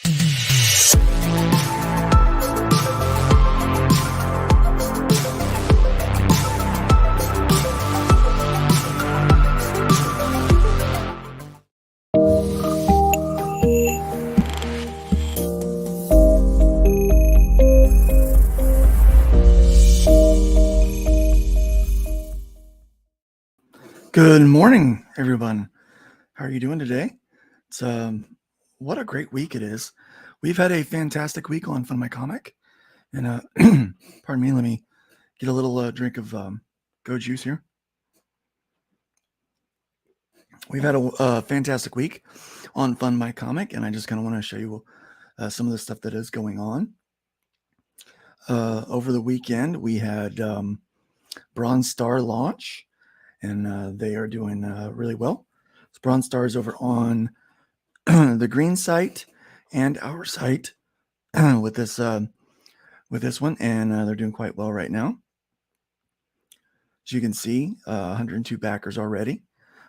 Good morning, everyone. How are you doing today? It's what a great week it is. We've had a fantastic week on FundMyComic, and pardon me, let me get a little drink of Go Juice here. We've had a fantastic week on FundMyComic, and I just kind of want to show you some of the stuff that is going on. Over the weekend, we had Bronze Star launch, and they are doing really well. So Bronze Star is over on the green site and our site with this one, and they're doing quite well right now. As you can see, 102 backers already.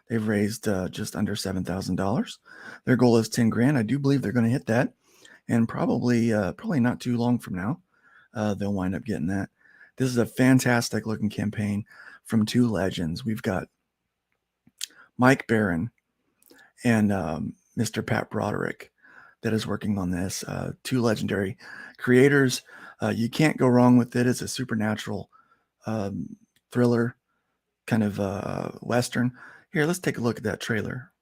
They've raised just under $7,000. Their goal is 10 grand. I do believe they're going to hit that, and probably not too long from now, they'll wind up getting that. This is a fantastic looking campaign from two legends. We've got Mike Barron and Mr. Pat Broderick that is working on this. Two legendary creators. You can't go wrong with it. It's a supernatural thriller kind of Western. Here, let's take a look at that trailer.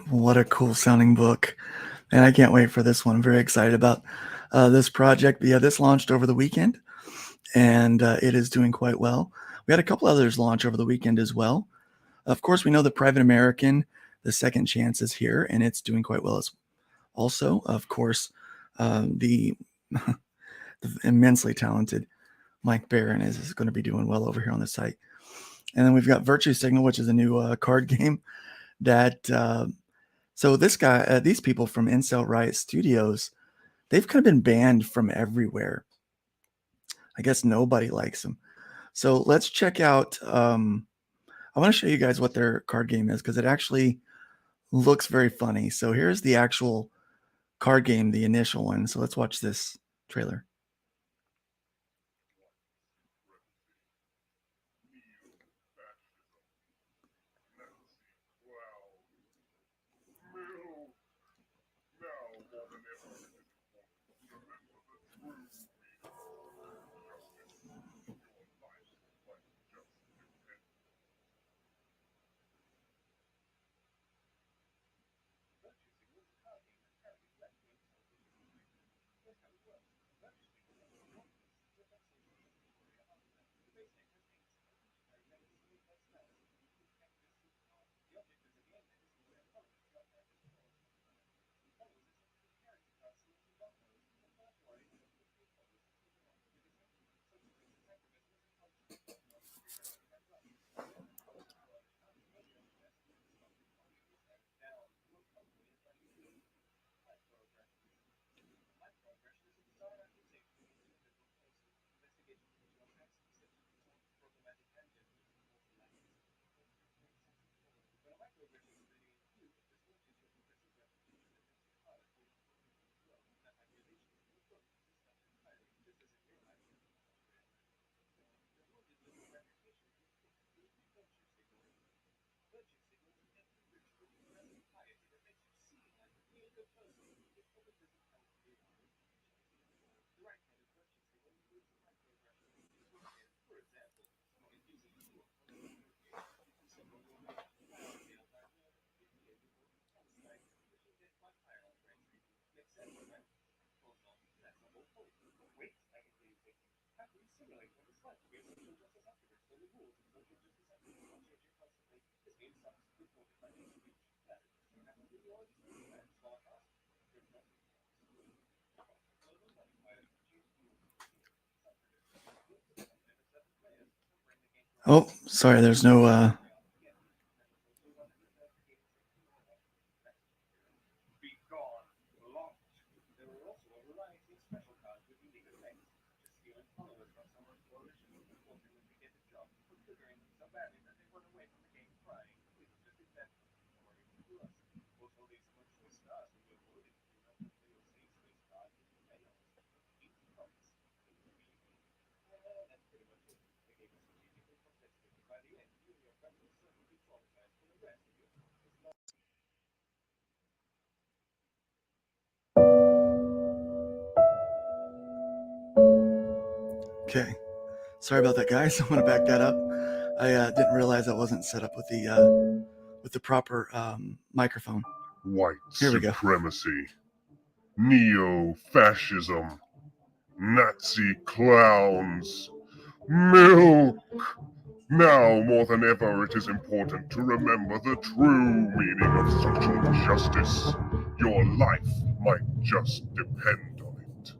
What a cool sounding book. And I can't wait for this one. I'm very excited about this project. But yeah, this launched over the weekend, and it is doing quite well. We had a couple others launch over the weekend as well. Of course, we know that Private American, the second chance, is here, and it's doing quite well as also. Of course, the immensely talented Mike Barron is going to be doing well over here on the site. And then we've got Virtue Signal, which is a new card game that so this guy, these people from Incel Riot Studios, they've kind of been banned from everywhere. I guess nobody likes them. So let's check out. I want to show you guys what their card game is, because it actually looks very funny. So here's the actual card game, the initial one. So let's watch this trailer. Oh, sorry, there's no Okay. Sorry about that, guys. I'm gonna back that up. I didn't realize I wasn't set up with the proper microphone. White Here we go. supremacy, neo-fascism, Nazi clowns, milk. Now more than ever, it is important to remember the true meaning of social justice. Your life might just depend on it.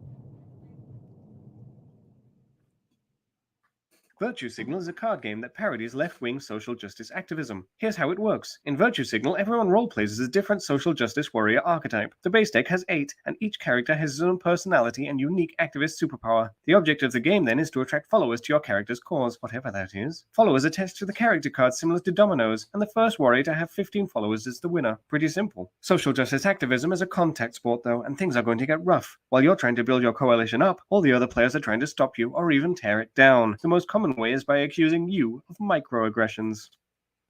Virtue Signal is a card game that parodies left-wing social justice activism. Here's how it works. In Virtue Signal, everyone roleplays as a different social justice warrior archetype. The base deck has 8, and each character has his own personality and unique activist superpower. The object of the game then is to attract followers to your character's cause, whatever that is. Followers attach to the character cards similar to dominoes, and the first warrior to have 15 followers is the winner. Pretty simple. Social justice activism is a contact sport though, and things are going to get rough. While you're trying to build your coalition up, all the other players are trying to stop you or even tear it down. The most common way is by accusing you of microaggressions.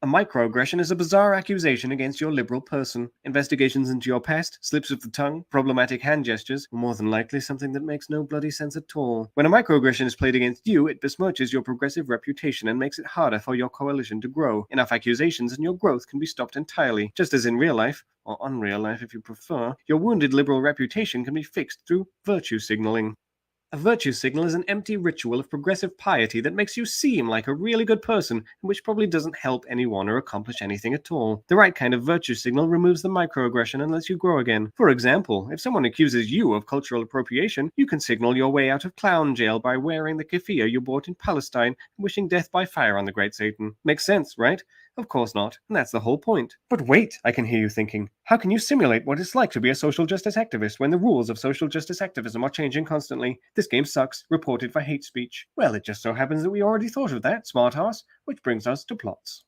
A microaggression is a bizarre accusation against your liberal person. Investigations into your past, slips of the tongue, problematic hand gestures, or more than likely something that makes no bloody sense at all. When a microaggression is played against you, it besmirches your progressive reputation and makes it harder for your coalition to grow. Enough accusations and your growth can be stopped entirely. Just as in real life, or unreal life if you prefer, your wounded liberal reputation can be fixed through virtue signaling. A virtue signal is an empty ritual of progressive piety that makes you seem like a really good person, and which probably doesn't help anyone or accomplish anything at all. The right kind of virtue signal removes the microaggression and lets you grow again. For example, if someone accuses you of cultural appropriation, you can signal your way out of clown jail by wearing the keffiyeh you bought in Palestine and wishing death by fire on the great Satan. Makes sense, right? Of course not, and that's the whole point. But wait, I can hear you thinking, how can you simulate what it's like to be a social justice activist when the rules of social justice activism are changing constantly? This game sucks, reported for hate speech. Well, it just so happens that we already thought of that, smartass, which brings us to plots.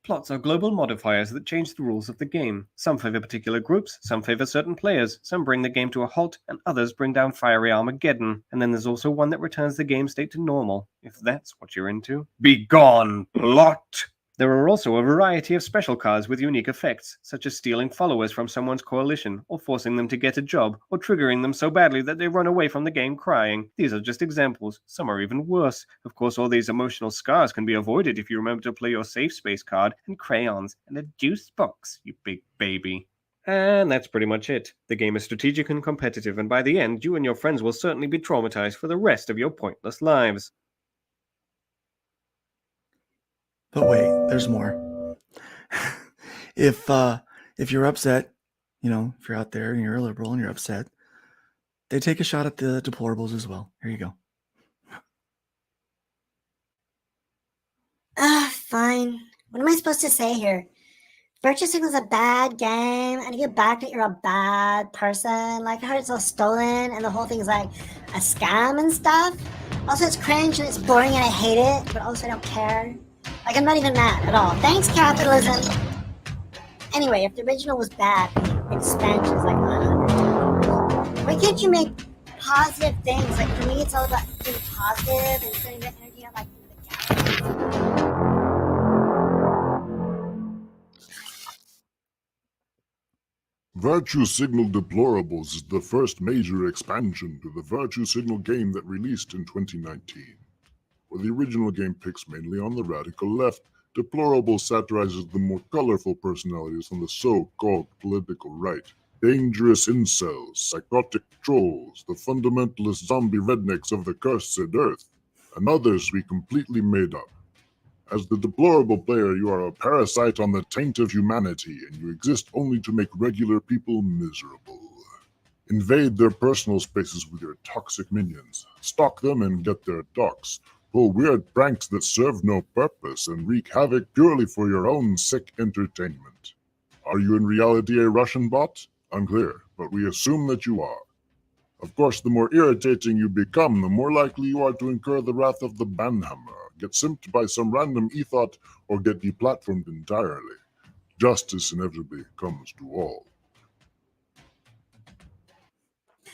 Plots are global modifiers that change the rules of the game. Some favor particular groups, some favor certain players, some bring the game to a halt, and others bring down fiery Armageddon. And then there's also one that returns the game state to normal, if that's what you're into. Be gone, plot! There are also a variety of special cards with unique effects, such as stealing followers from someone's coalition, or forcing them to get a job, or triggering them so badly that they run away from the game crying. These are just examples. Some are even worse. Of course, all these emotional scars can be avoided if you remember to play your safe space card, and crayons, and a juice box, you big baby. And that's pretty much it. The game is strategic and competitive, and by the end, you and your friends will certainly be traumatized for the rest of your pointless lives. But wait, there's more. If you're upset, if you're out there and you're a liberal and you're upset, they take a shot at the deplorables as well. Here you go. Fine. What am I supposed to say here? Virtue Signal's a bad game, and if you backed it, you're a bad person. Like, I heard it's all stolen, and the whole thing's like a scam and stuff. Also, it's cringe, and it's boring, and I hate it, but also I don't care. Like, I'm not even mad at all. Thanks, capitalism. Anyway, if the original was bad, the expansion is like $100. Why can't you make positive things? Like, for me, it's all about being positive and putting the energy on, like, the capitalism. Virtue Signal Deplorables is the first major expansion to the Virtue Signal game that released in 2019. Where the original game picks mainly on the radical left, Deplorables satirizes the more colorful personalities on the so-called political right. Dangerous incels, psychotic trolls, the fundamentalist zombie rednecks of the cursed earth, and others we completely made up. As the deplorable player, you are a parasite on the taint of humanity, and you exist only to make regular people miserable. Invade their personal spaces with your toxic minions, stalk them and get their docs, pull weird pranks that serve no purpose, and wreak havoc purely for your own sick entertainment. Are you in reality a Russian bot? Unclear, but we assume that you are. Of course, the more irritating you become, the more likely you are to incur the wrath of the banhammer, get simped by some random ethot, or get deplatformed entirely. Justice inevitably comes to all.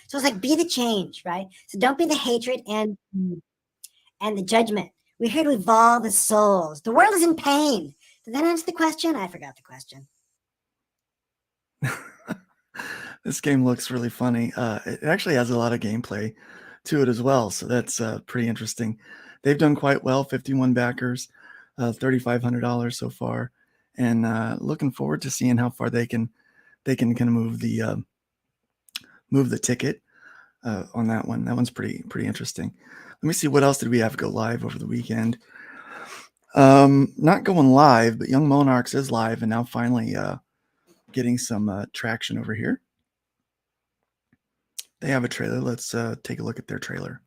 So it's like, be the change, right? So don't be the hatred and the judgment. We're here to evolve as souls. The world is in pain. Did that answer the question? I forgot the question. This game looks really funny. It actually has a lot of gameplay to it as well, so that's pretty interesting. They've done quite well, 51 backers, $3,500 so far, and looking forward to seeing how far they can kind of move the ticket on that one. That one's pretty interesting. Let me see, what else did we have go live over the weekend? Not going live, but Young Monarchs is live and now finally getting some traction over here. They have a trailer. Let's take a look at their trailer.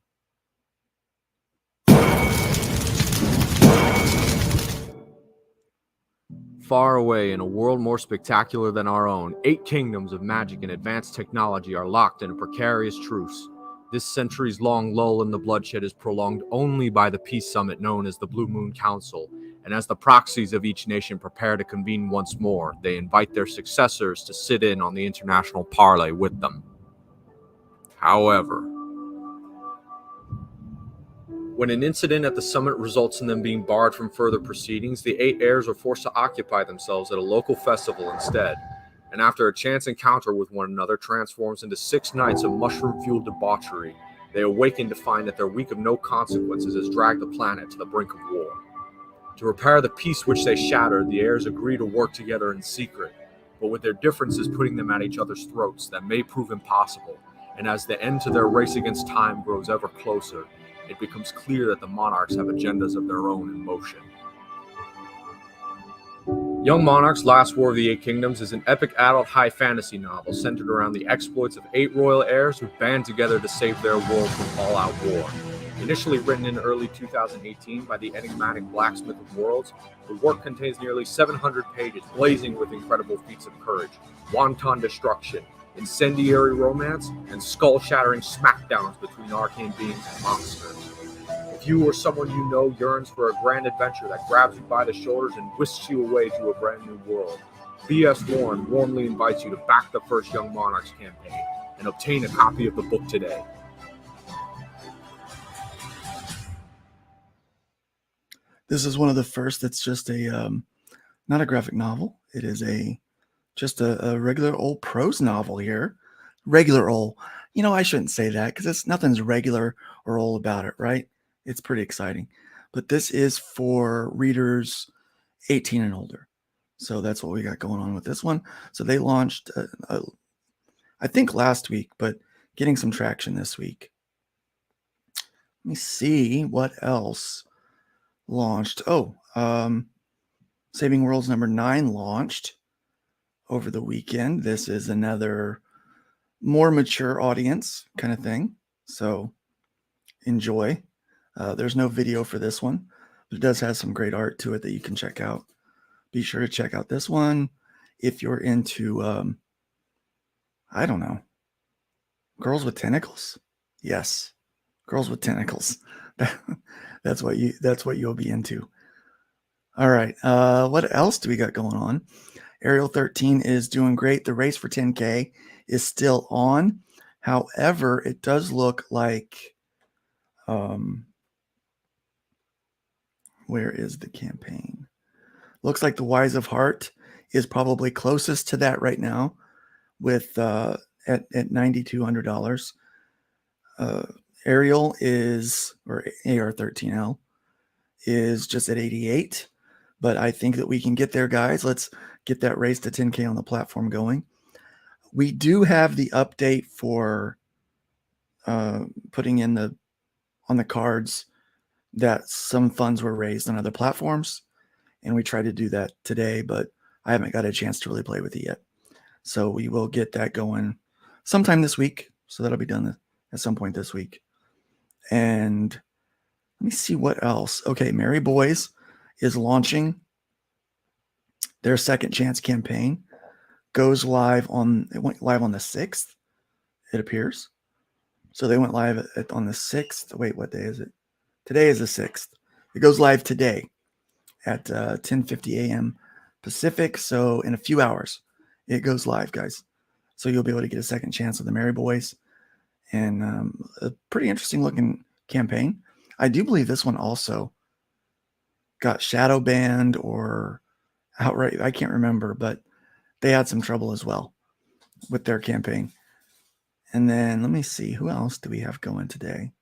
Far away in a world more spectacular than our own, 8 kingdoms of magic and advanced technology are locked in a precarious truce. This centuries-long lull in the bloodshed is prolonged only by the peace summit known as the Blue Moon Council, and as the proxies of each nation prepare to convene once more, they invite their successors to sit in on the international parley with them. However, when an incident at the summit results in them being barred from further proceedings, the 8 heirs are forced to occupy themselves at a local festival instead, and after a chance encounter with one another transforms into 6 nights of mushroom-fueled debauchery, they awaken to find that their week of no consequences has dragged the planet to the brink of war. To repair the peace which they shattered, the heirs agree to work together in secret, but with their differences putting them at each other's throats, that may prove impossible, and as the end to their race against time grows ever closer, it becomes clear that the monarchs have agendas of their own in motion. Young Monarchs: Last War of the 8 Kingdoms is an epic adult high fantasy novel centered around the exploits of 8 royal heirs who band together to save their world from all-out war. Initially written in early 2018 by the enigmatic Blacksmith of Worlds, the work contains nearly 700 pages blazing with incredible feats of courage, wanton destruction, incendiary romance, and skull-shattering smackdowns between arcane beings and monsters. If you or someone you know yearns for a grand adventure that grabs you by the shoulders and whisks you away to a brand new world, BS Warren warmly invites you to back the first Young Monarchs campaign and obtain a copy of the book today. This is one of the first that's just a not a graphic novel. It is just a regular old prose novel here. Regular old. You know, I shouldn't say that because nothing's regular or old about it, right? It's pretty exciting. But this is for readers 18 and older. So that's what we got going on with this one. So they launched, I think last week, but getting some traction this week. Let me see what else launched. Saving Worlds number 9 launched over the weekend. This is another more mature audience kind of thing. So enjoy. There's no video for this one, but it does have some great art to it that you can check out. Be sure to check out this one if you're into, I don't know, girls with tentacles. Yes, girls with tentacles. That's what you'll be into. All right. What else do we got going on? Ariel 13 is doing great. The race for 10K is still on. However, it does look like, where is the campaign? Looks like the Wise of Heart is probably closest to that right now, with at $9,200. Ariel is, or AR13L is just at 88, but I think that we can get there, guys. Let's get that race to 10K on the platform going. We do have the update for putting in on the cards that some funds were raised on other platforms, and we tried to do that today, but I haven't got a chance to really play with it yet. So we will get that going sometime this week. So that'll be done at some point this week. And let me see what else. Okay, Merry Boys is launching their second chance campaign. It went live on the 6th, it appears. So they went live on the 6th. Wait, what day is it? Today is the 6th. It goes live today at 10:50 a.m. Pacific. So in a few hours, it goes live, guys. So you'll be able to get a second chance with the Merry Boys. And a pretty interesting looking campaign. I do believe this one also got shadow banned or outright. I can't remember, but they had some trouble as well with their campaign. And then let me see, who else do we have going today?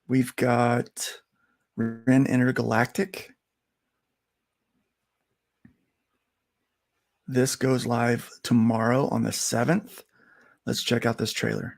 We've got Ren Intergalactic. This goes live tomorrow on the 7th. Let's check out this trailer.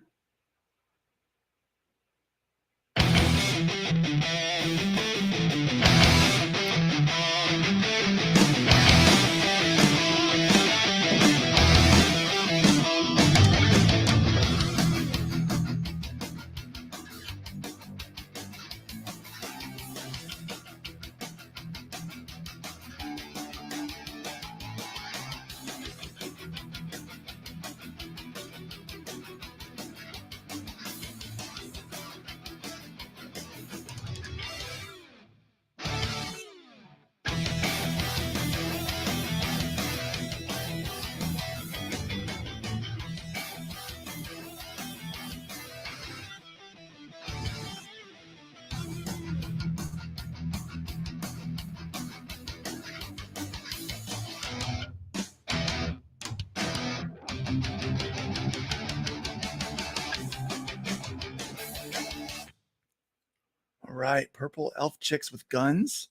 All right, purple elf chicks with guns.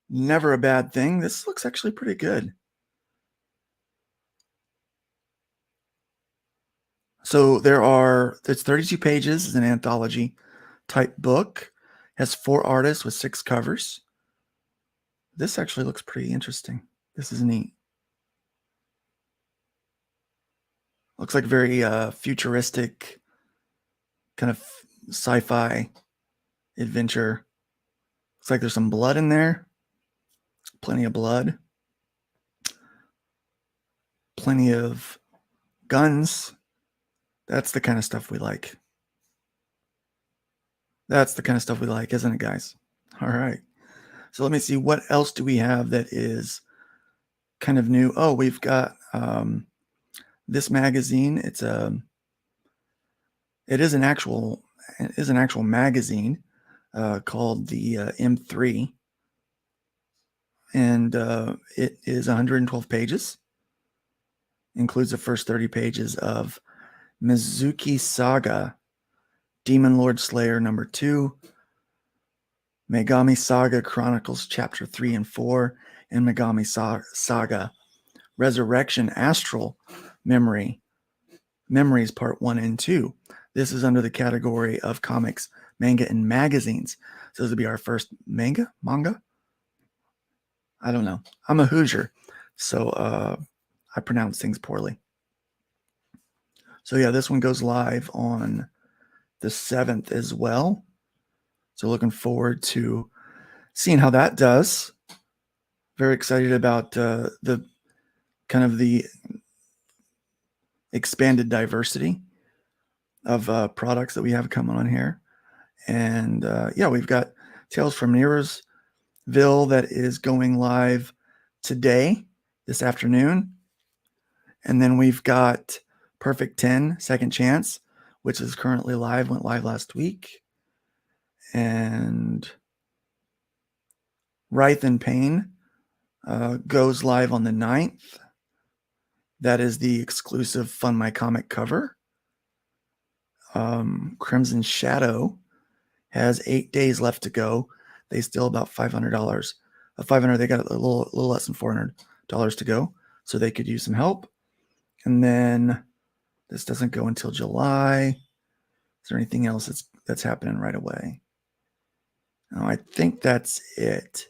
Never a bad thing. This looks actually pretty good. So it's 32 pages. It's an anthology type book. Has 4 artists with 6 covers. This actually looks pretty interesting. This is neat. Looks like very futuristic kind of sci-fi adventure. Looks like there's some blood in there. Plenty of blood. Plenty of guns. That's the kind of stuff we like. That's the kind of stuff we like, isn't it, guys? All right. So let me see. What else do we have that is kind of new? Oh, we've got this magazine. It is an actual magazine called the M3. And it is 112 pages. Includes the first 30 pages of Mizuki Saga, Demon Lord Slayer number 2, Megami Saga Chronicles Chapter 3 and 4, and Megami Saga Resurrection Astral Memories Part 1 and 2. This is under the category of comics, manga, and magazines. So this will be our first manga? I don't know. I'm a Hoosier, so I pronounce things poorly. So yeah, this one goes live on the 7th as well. So looking forward to seeing how that does. Very excited about the kind of the expanded diversity of products that we have coming on here. And yeah, we've got Tales from Nearsville that is going live today, this afternoon. And then we've got Perfect 10, Second Chance, which is currently live, went live last week. And Writhe and Pain goes live on the 9th. That is the exclusive FundMyComic cover. Crimson Shadow has 8 days left to go. They still about $500. They got a little less than $400 to go, so they could use some help. And then this doesn't go until July. Is there anything else that's happening right away? No, I think that's it.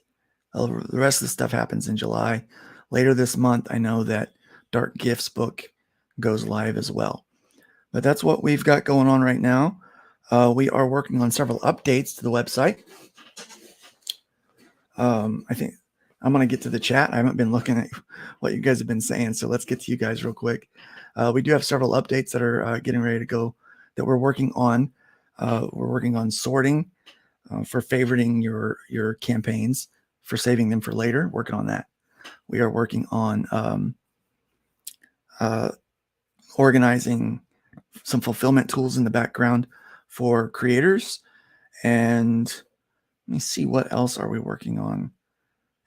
The rest of the stuff happens in July. Later this month, I know that Dark Gifts book goes live as well. But that's what we've got going on right now. We are working on several updates to the website. I think I'm going to get to the chat. I haven't been looking at what you guys have been saying, so let's get to you guys real quick. We do have several updates that are getting ready to go that we're working on. We're working on sorting for favoriting your campaigns, for saving them for later. Working on that. We are working on organizing some fulfillment tools in the background for creators. And let me see, what else are we working on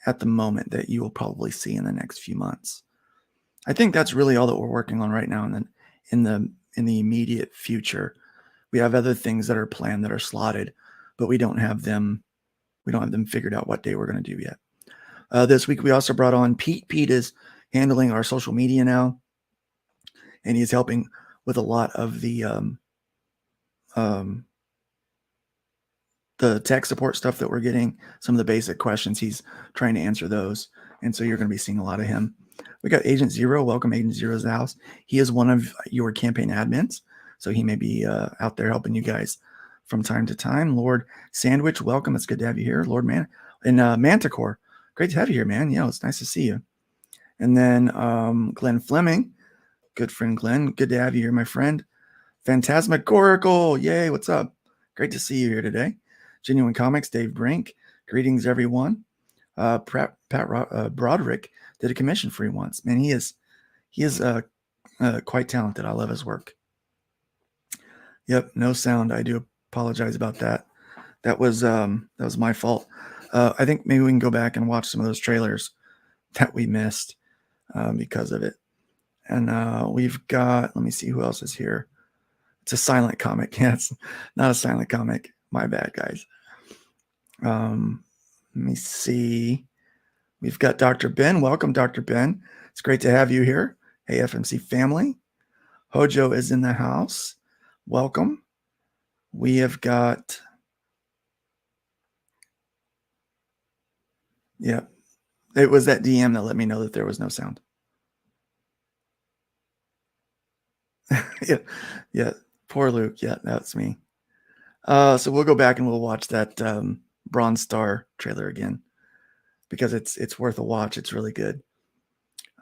at the moment that you will probably see in the next few months. I think that's really all that we're working on right now. And then in the immediate future, we have other things that are planned, that are slotted, but we don't have them figured out what day we're going to do yet. This week we also brought on Pete. Pete is handling our social media now, and he's helping with a lot of the tech support stuff that we're getting. Some of the basic questions, he's trying to answer those, and so you're going to be seeing a lot of him. We got Agent Zero. Welcome, Agent Zero's the house. He is one of your campaign admins, so he may be out there helping you guys from time to time. Lord Sandwich, welcome. It's good to have you here. Lord Man and Manticore, great to have you here, man. Yeah, it's nice to see you. And then Glenn Fleming, good friend Glenn, good to have you here, my friend. Phantasmagorical, yay, what's up? Great to see you here today. Genuine Comics, Dave Brink, greetings everyone. Pat Broderick did a commission for you once. Man, he is quite talented. I love his work. Yep, no sound. I do apologize about that. That was my fault. I think maybe we can go back and watch some of those trailers that we missed because of it. And we've got, let me see who else is here. It's a silent comic. Yeah, it's not a silent comic. My bad, guys. Let me see. We've got Dr. Ben. Welcome, Dr. Ben. It's great to have you here. Hey, FMC family. Hojo is in the house. Welcome. We have got, yeah, it was that DM that let me know that there was no sound. yeah, poor Luke. Yeah, that's me. So we'll go back and we'll watch that Bronze Star trailer again because it's worth a watch. It's really good.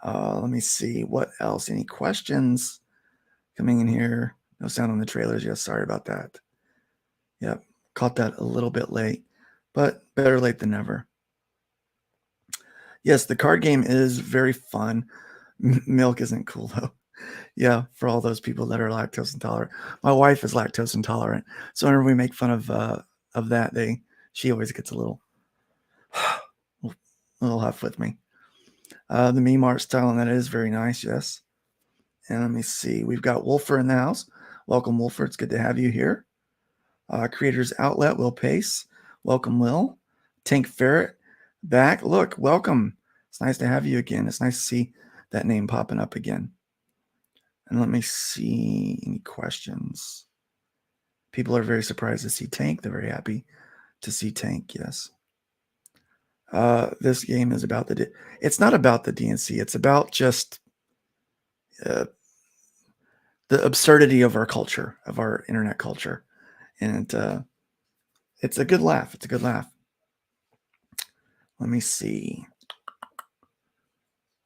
Let me see what else. Any questions coming in here? No sound on the trailers. Yes, sorry about that. Yep, caught that a little bit late, but better late than never. Yes, the card game is very fun. Milk isn't cool though. Yeah, for all those people that are lactose intolerant. My wife is lactose intolerant, so whenever we make fun of that, she always gets a little huff with me. The meme art style on that is very nice, yes. And let me see, we've got Wolfer in the house. Welcome, Wolfer. It's good to have you here. Creators Outlet, Will Pace. Welcome, Will. Tank Ferret back. Look, welcome. It's nice to have you again. It's nice to see that name popping up again. And let me see any questions. People are very surprised to see Tank. They're very happy to see Tank, yes. This game is about it's not about the DNC. It's about just the absurdity of our culture, of our internet culture. And it's a good laugh. It's a good laugh. Let me see.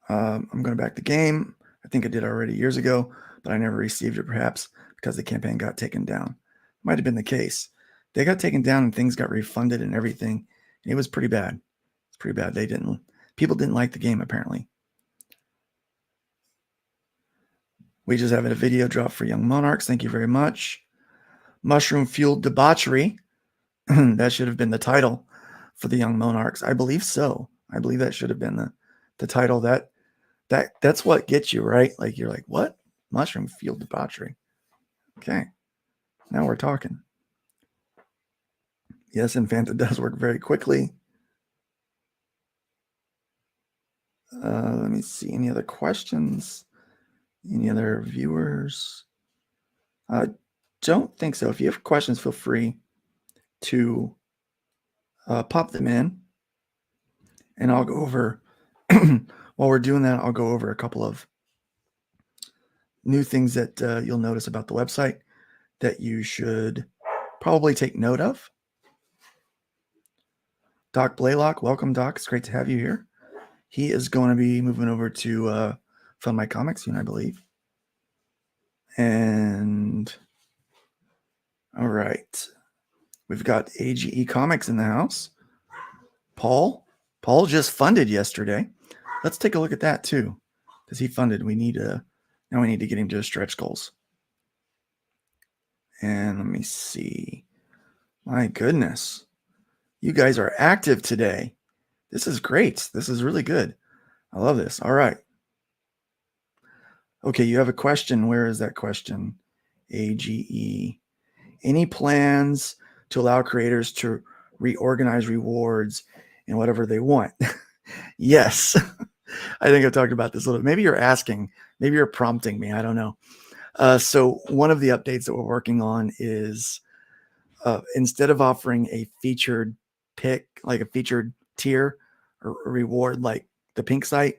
I'm going back to the game. I think I did already years ago, but I never received it, perhaps because the campaign got taken down. Might have been the case. They got taken down and things got refunded and everything. And it was pretty bad. It's pretty bad. People didn't like the game, apparently. We just have a video drop for Young Monarchs. Thank you very much. Mushroom Fueled Debauchery. That should have been the title for the Young Monarchs. I believe so. I believe that should have been the title. That's what gets you, right? Like you're like, what? Mushroom field debauchery. Okay. Now we're talking. Yes, Infanta does work very quickly. Let me see. Any other questions? Any other viewers? I don't think so. If you have questions, feel free to pop them in. And I'll go over, while we're doing that, I'll go over a couple of new things that you'll notice about the website that you should probably take note of. Doc Blaylock, welcome, Doc. It's great to have you here. He is going to be moving over to FundMyComic soon, I believe. And all right, we've got AGE Comics in the house. Paul just funded yesterday. Let's take a look at that too, because he funded. We need to get him to stretch goals. And let me see. My goodness, you guys are active today. This is great. This is really good. I love this. All right. Okay, you have a question. Where is that question? AGE. Any plans to allow creators to reorganize rewards and whatever they want? Yes. I think I've talked about this a little bit. Maybe you're asking, maybe you're prompting me. I don't know. So one of the updates that we're working on is instead of offering a featured pick, like a featured tier or reward, like the pink site,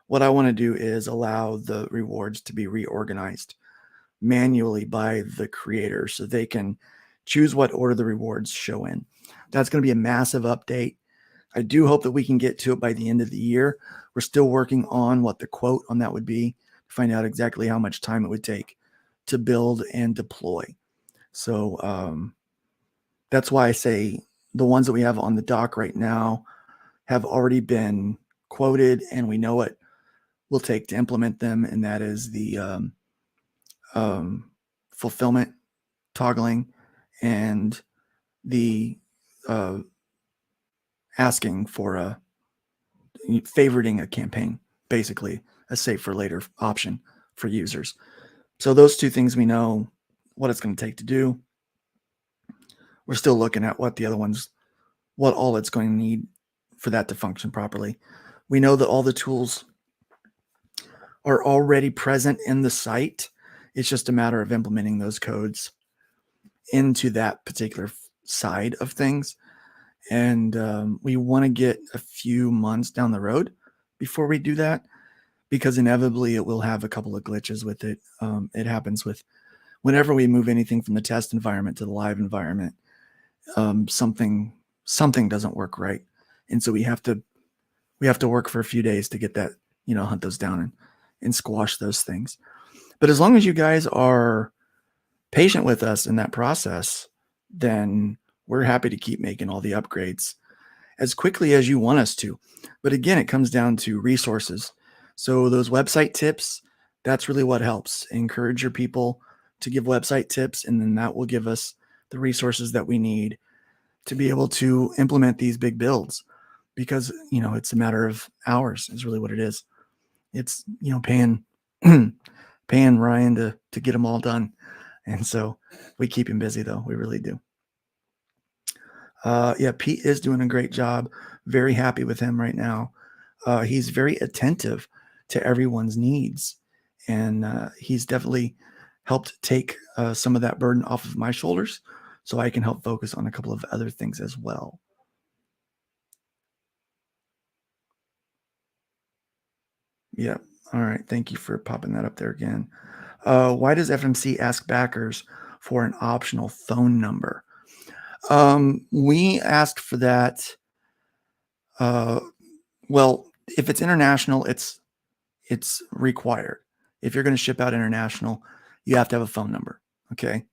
what I want to do is allow the rewards to be reorganized manually by the creator so they can choose what order the rewards show in. That's going to be a massive update. I do hope that we can get to it by the end of the year. We're still working on what the quote on that would be to find out exactly how much time it would take to build and deploy. So that's why I say the ones that we have on the dock right now have already been quoted, and we know what will take to implement them, and that is the fulfillment toggling and the asking for a favoriting a campaign, basically a save for later option for users. So those two things, we know what it's going to take to do. We're still looking at what the other ones, what all it's going to need for that to function properly. We know that all the tools are already present in the site. It's just a matter of implementing those codes into that particular side of things. And we want to get a few months down the road before we do that, because inevitably it will have a couple of glitches with it. It happens with whenever we move anything from the test environment to the live environment, something doesn't work right. And so we have to work for a few days to get that, hunt those down and squash those things. But as long as you guys are patient with us in that process, then we're happy to keep making all the upgrades as quickly as you want us to. But again, it comes down to resources. So those website tips, that's really what helps. Encourage your people to give website tips, and then that will give us the resources that we need to be able to implement these big builds, because, it's a matter of hours is really what it is. It's, paying Ryan to get them all done. And so we keep him busy, though. We really do. Pete is doing a great job. Very happy with him right now. He's very attentive to everyone's needs, and he's definitely helped take some of that burden off of my shoulders, so I can help focus on a couple of other things as well. Yeah. All right. Thank you for popping that up there again. Why does FMC ask backers for an optional phone number? We asked for that. Well, if it's international, it's required. If you're going to ship out international, you have to have a phone number. Okay.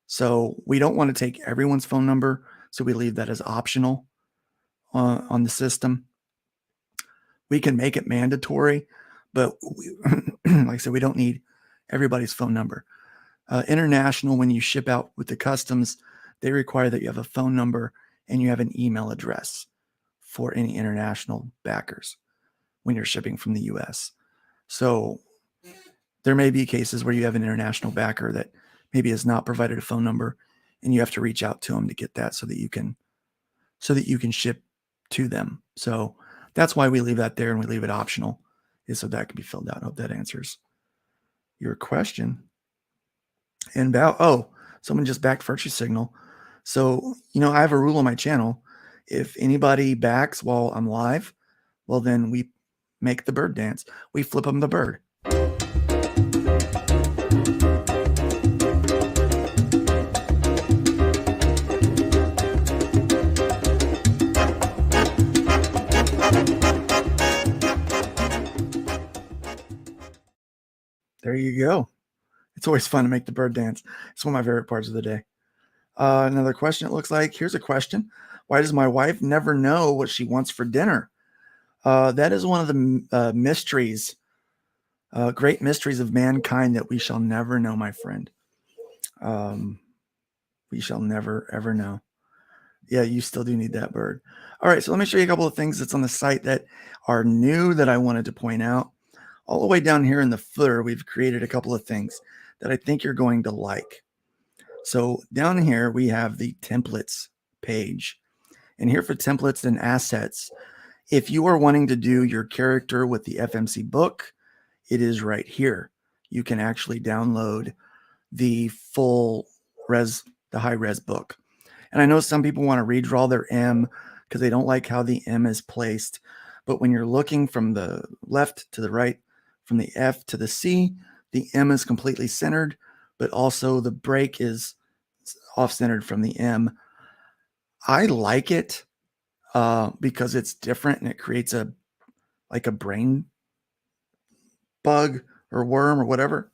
So we don't want to take everyone's phone number, so we leave that as optional on the system. We can make it mandatory, but like I said, we don't need everybody's phone number. International, when you ship out with the customs, they require that you have a phone number and you have an email address for any international backers when you're shipping from the US. So there may be cases where you have an international backer that maybe has not provided a phone number, and you have to reach out to them to get that so that you can ship to them. So that's why we leave that there and we leave it optional, is so that can be filled out. I hope that answers your question. And someone just backed Virtue Signal. So, I have a rule on my channel. If anybody backs while I'm live, well, then we make the bird dance. We flip them the bird. There you go. It's always fun to make the bird dance. It's one of my favorite parts of the day. Another question, it looks like. Here's a question. Why does my wife never know what she wants for dinner? That is one of the mysteries, great mysteries of mankind that we shall never know, my friend. We shall never, ever know. Yeah, you still do need that bird. All right, so let me show you a couple of things that's on the site that are new that I wanted to point out. All the way down here in the footer, we've created a couple of things that I think you're going to like. So down here, we have the templates page. And here for templates and assets, if you are wanting to do your character with the FMC book, it is right here. You can actually download the full res, the high res book. And I know some people want to redraw their M because they don't like how the M is placed. But when you're looking from the left to the right, from the F to the C, the M is completely centered, but also the break is off-centered from the M. I like it because it's different and it creates a brain bug or worm or whatever.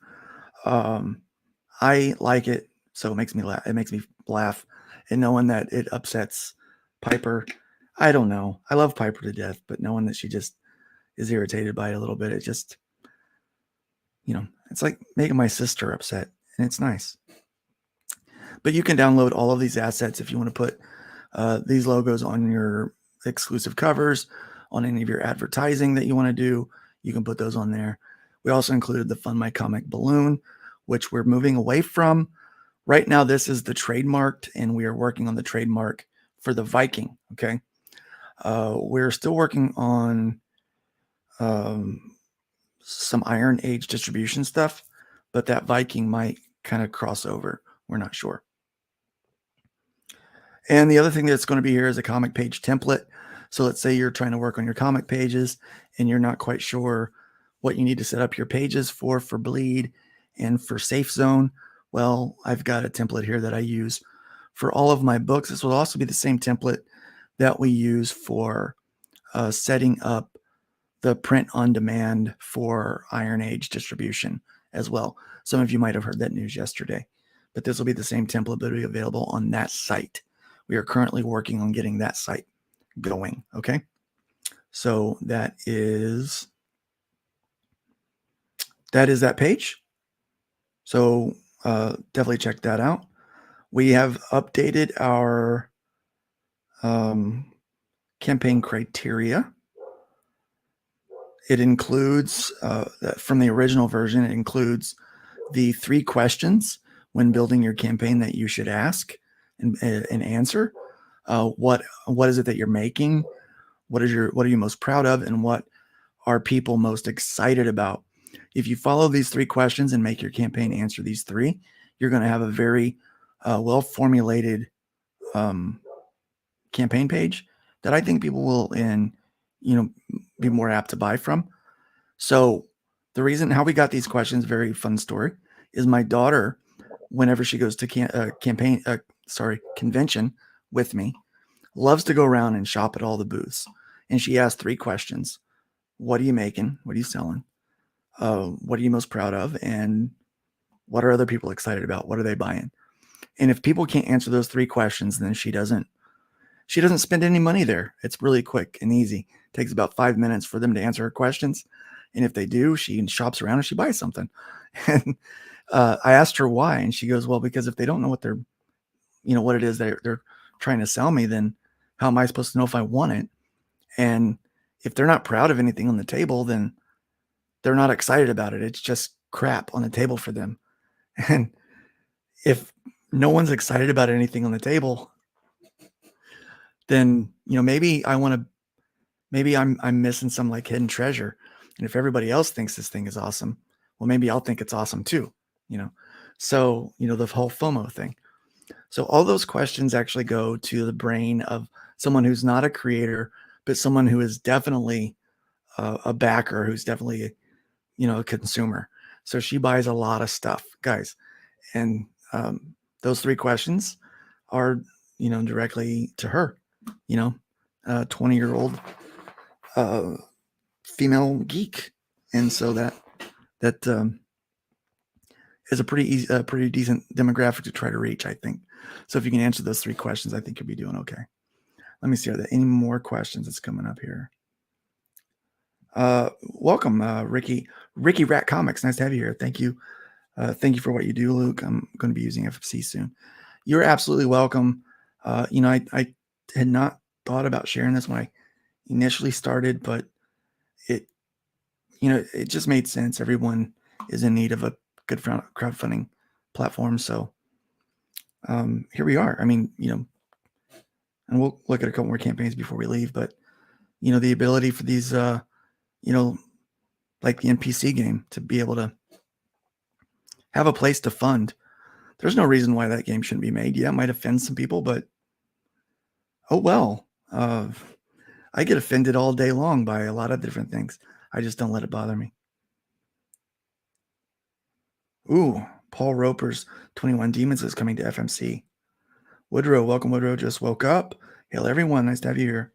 I like it, so it makes me laugh. It makes me laugh, and knowing that it upsets Piper, I don't know. I love Piper to death, but knowing that she just is irritated by it a little bit, it just, it's like making my sister upset, and it's nice. But you can download all of these assets if you want to put these logos on your exclusive covers, on any of your advertising that you want to do. You can put those on there. We also included the FundMyComic balloon, which we're moving away from. Right now, this is the trademarked, and we are working on the trademark for the Viking, okay? We're still working on some Iron Age distribution stuff, but that Viking might kind of cross over. We're not sure. And the other thing that's going to be here is a comic page template. So let's say you're trying to work on your comic pages and you're not quite sure what you need to set up your pages for Bleed and for Safe Zone. Well, I've got a template here that I use for all of my books. This will also be the same template that we use for setting up the print on demand for Iron Age distribution as well. Some of you might have heard that news yesterday, but this will be the same template that will be available on that site. We are currently working on getting that site going. Okay. So that is that page. So definitely check that out. We have updated our campaign criteria. It includes, from the original version, it includes the 3 questions when building your campaign that you should ask and answer. What is it that you're making? What are you most proud of? And what are people most excited about? If you follow these 3 questions and make your campaign answer these 3, you're going to have a very well-formulated campaign page that I think people will be more apt to buy from. So the reason how we got these questions, very fun story, is my daughter, whenever she goes to convention with me, loves to go around and shop at all the booths. And she asked 3 questions. What are you making? What are you selling? What are you most proud of? And what are other people excited about? What are they buying? And if people can't answer those 3 questions, then she doesn't spend any money there. It's really quick and easy. It takes about 5 minutes for them to answer her questions. And if they do, she shops around and she buys something. And I asked her why. And she goes, well, because if they don't know what what it is they're trying to sell me, then how am I supposed to know if I want it? And if they're not proud of anything on the table, then they're not excited about it. It's just crap on the table for them. And if no one's excited about anything on the table, then, maybe I'm missing some like hidden treasure. And if everybody else thinks this thing is awesome, well, maybe I'll think it's awesome too, So, the whole FOMO thing. So all those questions actually go to the brain of someone who's not a creator, but someone who is definitely a backer, who's definitely, a consumer. So she buys a lot of stuff, guys. And those 3 questions are, directly to her, 20-year-old female geek. And so that is a pretty decent demographic to try to reach, I think. So if you can answer those 3 questions, I think you'll be doing okay. Let me see, are there any more questions that's coming up here? Welcome, Ricky Rat Comics. Nice to have you here. Thank you. Thank you for what you do, Luke. I'm going to be using FFC soon. You're absolutely welcome. I had not thought about sharing this when I initially started, but it just made sense. Everyone is in need of a good crowdfunding platform. So here we are. I mean, and we'll look at a couple more campaigns before we leave, but the ability for these, like the NPC game, to be able to have a place to fund. There's no reason why that game shouldn't be made. Yeah, it might offend some people, but oh well. I get offended all day long by a lot of different things. I just don't let it bother me. Ooh, Paul Roper's 21 Demons is coming to FMC. Woodrow, welcome, Woodrow. Just woke up. Hail, everyone. Nice to have you here.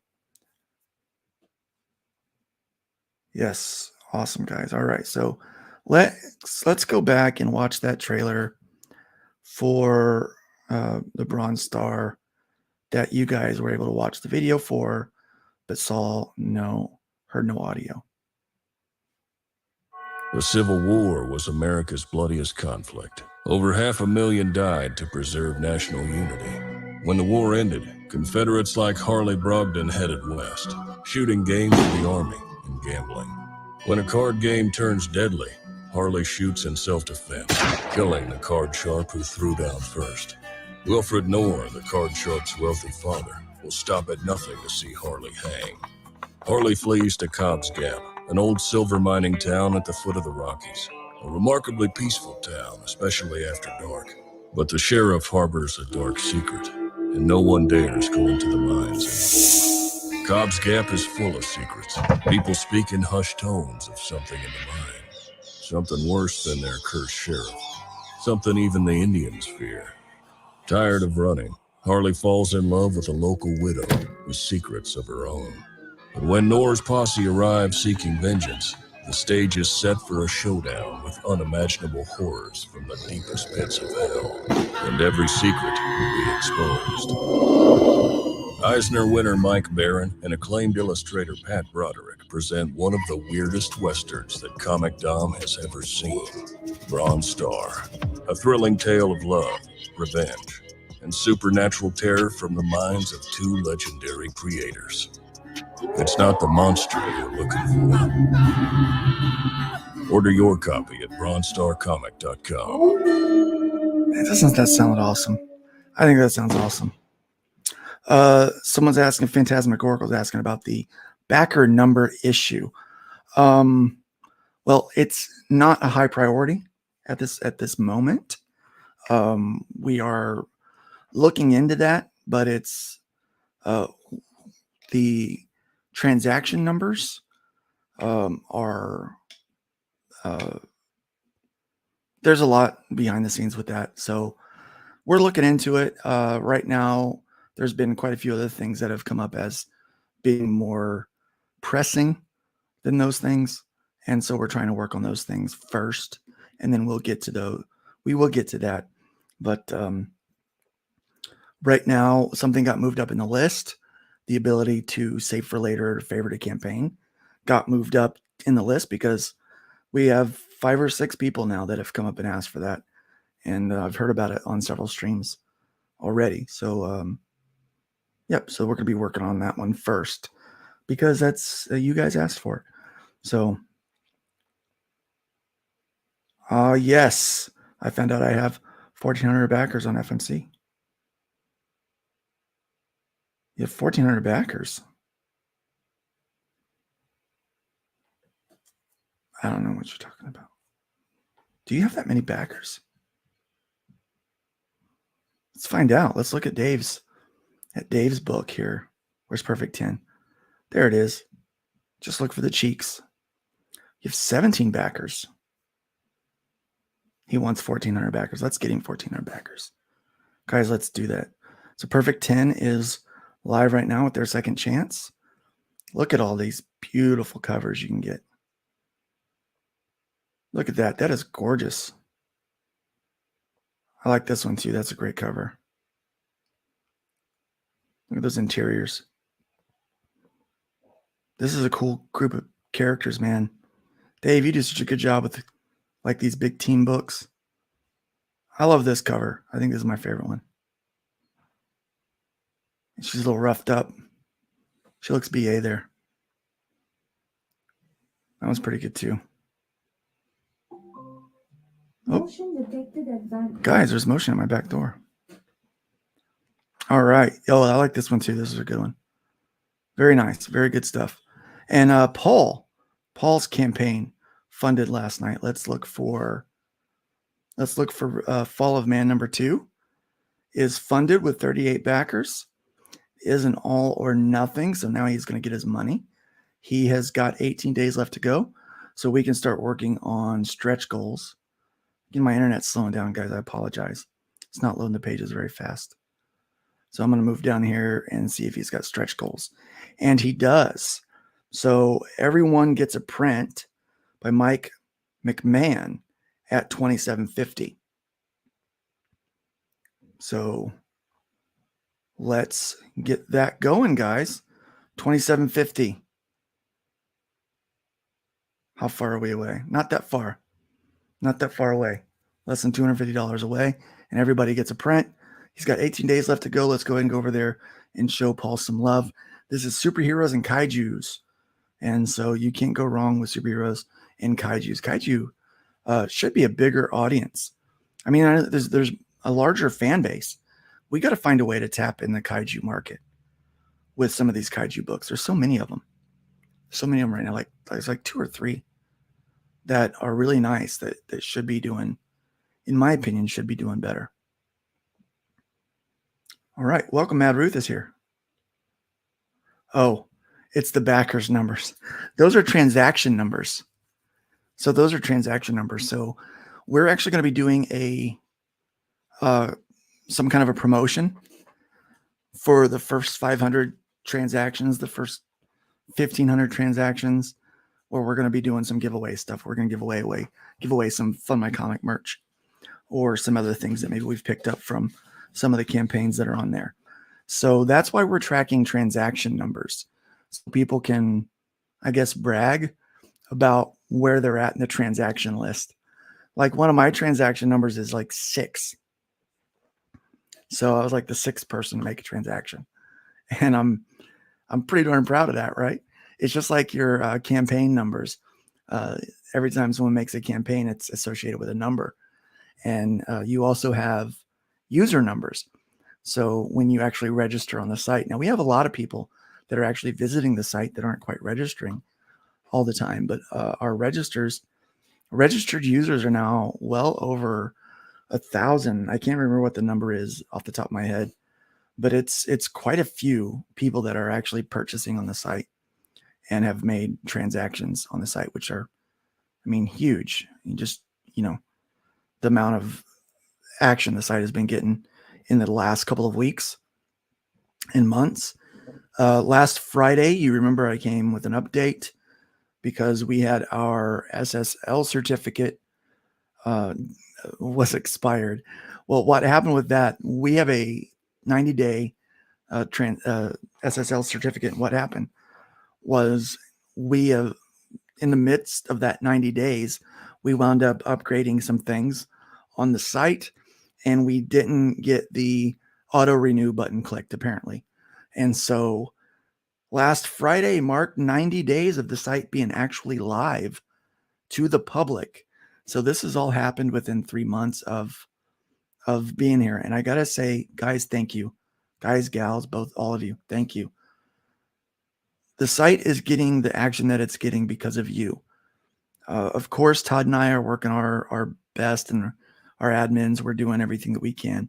Yes, awesome, guys. All right, so let's go back and watch that trailer for the Bronze Star that you guys were able to watch the video for, but heard no audio. The Civil War was America's bloodiest conflict. Over 500,000 died to preserve national unity. When the war ended, Confederates like Harley Brogdon headed west, shooting game for the Army and gambling. When a card game turns deadly, Harley shoots in self-defense, killing the card sharp who threw down first. Wilfred Knorr, the card sharp's wealthy father, will stop at nothing to see Harley hang. Harley flees to Cobb's Gap, an old silver mining town at the foot of the Rockies. A remarkably peaceful town, especially after dark. But the sheriff harbors a dark secret, and no one dares go into the mines anymore. Cobb's Gap is full of secrets. People speak in hushed tones of something in the mine. Something worse than their cursed sheriff. Something even the Indians fear. Tired of running, Harley falls in love with a local widow with secrets of her own. But when Knorr's posse arrives seeking vengeance, the stage is set for a showdown with unimaginable horrors from the deepest pits of hell, and every secret will be exposed. Eisner winner Mike Barron and acclaimed illustrator Pat Broderick present one of the weirdest westerns that Comic Dom has ever seen. Bronze Star, a thrilling tale of love, revenge, and supernatural terror from the minds of 2 legendary creators. It's not the monster you're looking for. Order your copy at bronzestarcomic.com. Doesn't that sound awesome? I think that sounds awesome. Someone's asking, Phantasmagorical's asking about the backer number issue. Well, it's not a high priority at this moment. We are looking into that, but it's the transaction numbers are there's a lot behind the scenes with that, so we're looking into it. Right now there's been quite a few other things that have come up as being more pressing than those things, and so we're trying to work on those things first, and then we will get to that. But right now something got moved up in the list. The ability to save for later, favorite a campaign, got moved up in the list because we have 5 or 6 people now that have come up and asked for that. And I've heard about it on several streams already. So, so we're going to be working on that one first because that's you guys asked for it. So Yes. I found out I have 1,400 backers on FMC. You have 1,400 backers. I don't know what you're talking about. Do you have that many backers? Let's find out. Let's look at Dave's book here. Where's Perfect 10? There it is. Just look for the cheeks. You have 17 backers. He wants 1,400 backers. Let's get him 1,400 backers. Guys, let's do that. So Perfect 10 is live right now with their second chance. Look at all these beautiful covers you can get. Look at that. That is gorgeous. I like this one too. That's a great cover. Look at those interiors. This is a cool group of characters, man. Dave, you do such a good job with like these big team books. I love this cover. I think this is my favorite one. She's a little roughed up. She looks BA there. That one's pretty good too. Oh, guys, there's motion at my back door. All right. Oh, I like this one too. This is a good one. Very nice. Very good stuff. And Paul's campaign funded last night. Let's look for Fall of Man #2 is funded with 38 backers. Is an all or nothing. So now he's going to get his money. He has got 18 days left to go. So we can start working on stretch goals. Again, my internet's slowing down, guys. I apologize. It's not loading the pages very fast. So I'm going to move down here and see if he's got stretch goals. And he does. So everyone gets a print by Mike McMahon at $27.50. So let's get that going, guys. $27.50. How far are we away? Not that far. Not that far away. Less than $250 away. And everybody gets a print. He's got 18 days left to go. Let's go ahead and go over there and show Paul some love. This is superheroes and kaijus. And so you can't go wrong with superheroes and kaijus. Kaiju should be a bigger audience. I mean, there's a larger fan base. We got to find a way to tap in the kaiju market with some of these kaiju books. There's so many of them. So many of them right now. There's like 2 or 3 that are really nice that should be doing, in my opinion, should be doing better. All right. Welcome. Mad Ruth is here. Oh, it's the backers numbers. Those are transaction numbers. So those are transaction numbers. So we're actually going to be doing some kind of a promotion for the first 500 transactions, the first 1,500 transactions, where we're going to be doing some giveaway stuff. We're going to give away some FundMyComic merch or some other things that maybe we've picked up from some of the campaigns that are on there. So that's why we're tracking transaction numbers. So people can, I guess, brag about where they're at in the transaction list. Like one of my transaction numbers is like 6. So I was like the 6th person to make a transaction. And I'm pretty darn proud of that, right? It's just like your campaign numbers. Every time someone makes a campaign, it's associated with a number. And you also have user numbers. So when you actually register on the site, now we have a lot of people that are actually visiting the site that aren't quite registering all the time, but our registered users are now well over 1,000. I can't remember what the number is off the top of my head, but it's quite a few people that are actually purchasing on the site and have made transactions on the site, which are, I mean, huge. The amount of action the site has been getting in the last couple of weeks and months. Last Friday, you remember I came with an update because we had our SSL certificate was expired. Well, what happened with that, we have a 90-day SSL certificate. What happened was we in the midst of that 90 days, we wound up upgrading some things on the site, and we didn't get the auto renew button clicked apparently. And so last Friday marked 90 days of the site being actually live to the public. So this has all happened within 3 months of being here. And I got to say, guys, thank you. Guys, gals, both, all of you, thank you. The site is getting the action that it's getting because of you. Of course, Todd and I are working our best, and our admins, we're doing everything that we can.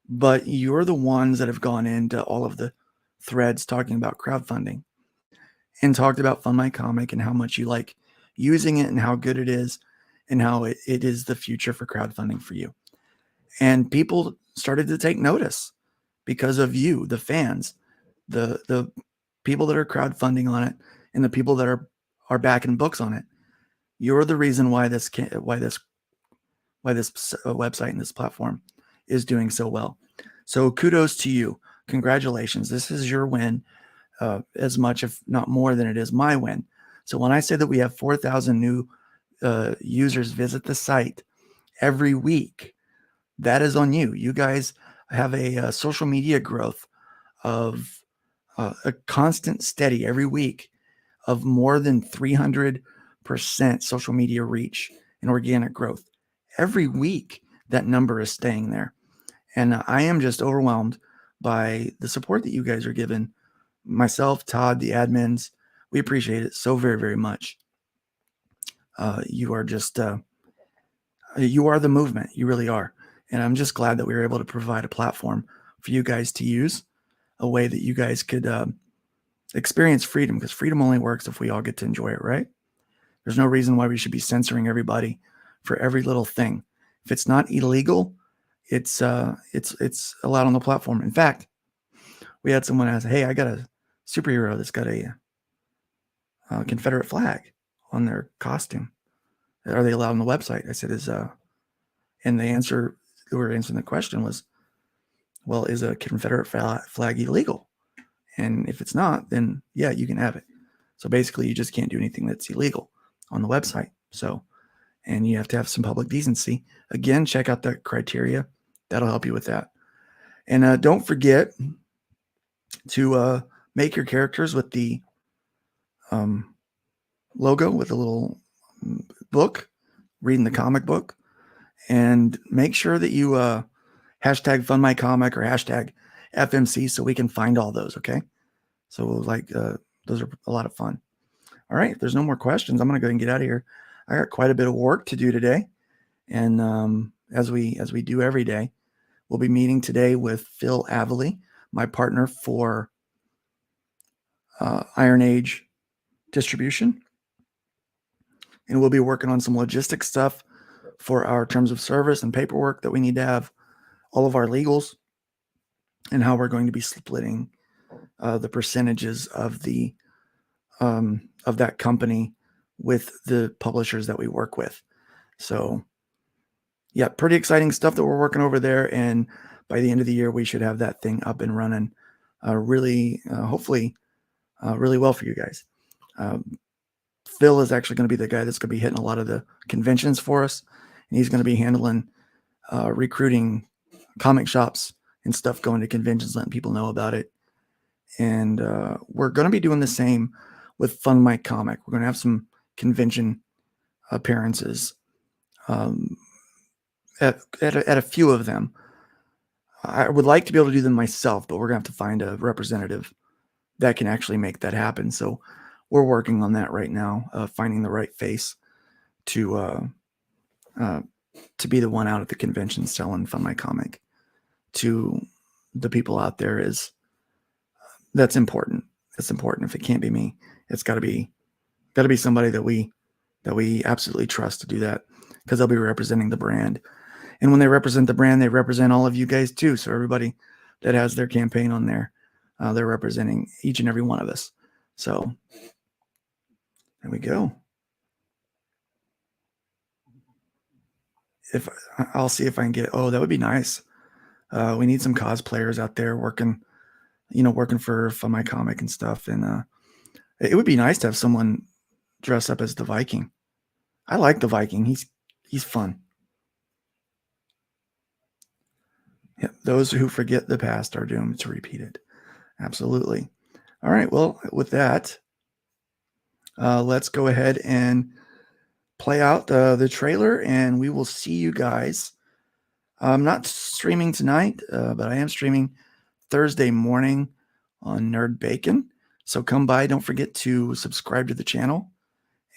But you're the ones that have gone into all of the threads talking about crowdfunding and talked about FundMyComic and how much you like using it and how good it is and how it is the future for crowdfunding for you. And people started to take notice because of you, the fans, the people that are crowdfunding on it, and the people that are backing books on it. You're the reason why this website and this platform is doing so well. So kudos to you. Congratulations. This is your win, as much, if not more, than it is my win. So when I say that we have 4,000 new users visit the site every week, that is on you. You guys have a social media growth of a constant, steady every week of more than 300% social media reach and organic growth. Every week, that number is staying there. And I am just overwhelmed by the support that you guys are giving. Myself, Todd, the admins, we appreciate it so very, very much. You are just, you are the movement. You really are. And I'm just glad that we were able to provide a platform for you guys to use, a way that you guys could experience freedom, because freedom only works if we all get to enjoy it, right? There's no reason why we should be censoring everybody for every little thing. If it's not illegal, it's allowed on the platform. In fact, we had someone ask, "Hey, I got a superhero that's got a Confederate flag on their costume. Are they allowed on the website?" I said, and the answer, who were answering the question was, well, is a Confederate flag illegal? And if it's not, then yeah, you can have it. So basically, you just can't do anything that's illegal on the website. So, and you have to have some public decency. Again, check out the criteria. That'll help you with that. And don't forget to make your characters with the logo, with a little book, reading the comic book, and make sure that you hashtag FundMyComic or hashtag FMC so we can find all those. Okay. So like those are a lot of fun. All right. If there's no more questions, I'm going to go ahead and get out of here. I got quite a bit of work to do today. And as we do every day, we'll be meeting today with Phil Avely, my partner for Iron Age distribution. And we'll be working on some logistics stuff for our terms of service and paperwork that we need to have, all of our legals, and how we're going to be splitting the percentages of the of that company with the publishers that we work with. So yeah, pretty exciting stuff that we're working over there. And by the end of the year, we should have that thing up and running hopefully really well for you guys. Phil is actually going to be the guy that's going to be hitting a lot of the conventions for us. And he's going to be handling recruiting comic shops and stuff, going to conventions, letting people know about it. And we're going to be doing the same with FundMyComic. We're going to have some convention appearances at a few of them. I would like to be able to do them myself, but we're going to have to find a representative that can actually make that happen. So we're working on that right now, finding the right face to be the one out at the convention selling FundMyComic to the people out there. That's important. It's important. If it can't be me, it's got to be somebody that we absolutely trust to do that, because they'll be representing the brand. And when they represent the brand, they represent all of you guys too. So everybody that has their campaign on there, they're representing each and every one of us. So there we go. I'll see if I can get, that would be nice. We need some cosplayers out there working for FundMyComic and stuff. And it would be nice to have someone dress up as the Viking. I like the Viking. He's fun. Yeah, those who forget the past are doomed to repeat it. Absolutely. All right. Well, with that, let's go ahead and play out the trailer, and we will see you guys. I'm not streaming tonight, but I am streaming Thursday morning on Nerd Bacon. So come by. Don't forget to subscribe to the channel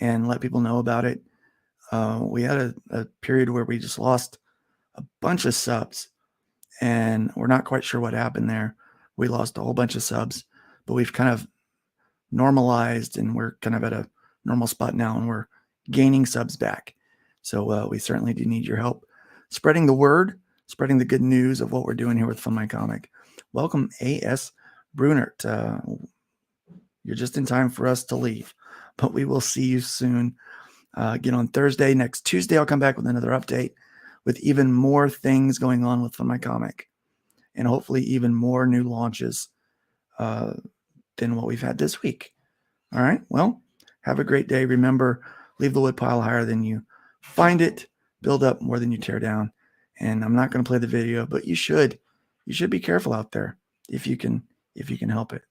and let people know about it. We had a period where we just lost a bunch of subs, and we're not quite sure what happened there. We lost a whole bunch of subs, but we've kind of normalized, and we're kind of at a normal spot now, and we're gaining subs back. So we certainly do need your help spreading the word, spreading the good news of what we're doing here with FundMyComic. Welcome, A.S. Brunert. You're just in time for us to leave, but we will see you soon. Again on Thursday. Next Tuesday, I'll come back with another update with even more things going on with FundMyComic, and hopefully even more new launches than what we've had this week. All right. Well, have a great day. Remember, leave the wood pile higher than you find it. Build up more than you tear down. And I'm not going to play the video, but you should be careful out there if you can help it.